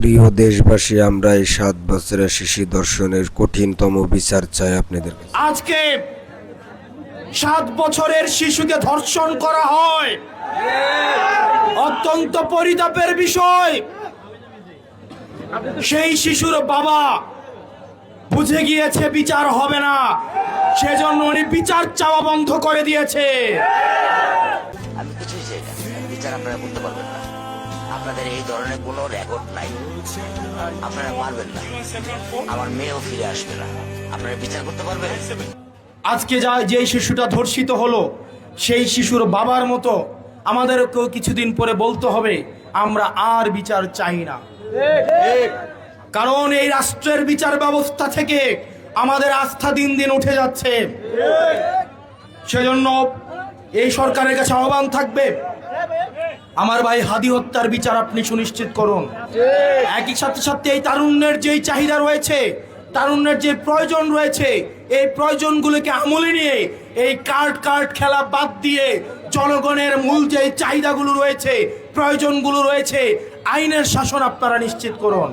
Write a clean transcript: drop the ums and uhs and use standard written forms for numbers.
প্রিয় দেশবাসী, আমরা এই 7 বছরের শিশু ধর্ষণের কঠিনতম বিচার চাই আপনাদের কাছে। আজকে 7 বছরের শিশুকে ধর্ষণ করা হয়, অত্যন্ত পরিতাপের বিষয়। সেই শিশুর বাবা বুঝে গিয়েছে বিচার হবে না, সেজন্য উনি বিচার চাওয়া বন্ধ করে দিয়েছে। আমি কিছুই চাই না, বিচার আপনারা করতে পারবেন না। আপনাদের এই ধরনের কোনো রেকর্ড নাই, আপনারা পারবেন না। আমার মেয়েও ফিরে আসবে না, আপনারা বিচার করতে পারবেন? আজকে যে শিশুটা ধর্ষিত হলো, সেই শিশুর বাবার মতো আমাদেরকেও কিছুদিন পরে বলতে হবে আমরা আর বিচার চাই না। কারণ এই রাষ্ট্রের বিচার ব্যবস্থা থেকে আমাদের আস্থা দিন দিন উঠে যাচ্ছে। সেজন্য এই সরকারের কাছে আহ্বান থাকবে, আমার ভাই হাদি হত্যার বিচার আপনি সুনিশ্চিত করুন। একই সাথে সাথে এই তারুণ্যের যেই চাহিদা রয়েছে, তারুণ্যের যে প্রয়োজন রয়েছে, এই প্রয়োজনগুলোকে আমলে নিয়ে এই কার্ড খেলা বাদ দিয়ে জনগণের মূল যে চাহিদাগুলো রয়েছে, প্রয়োজনগুলো রয়েছে, আইনের শাসন আপনারা নিশ্চিত করুন।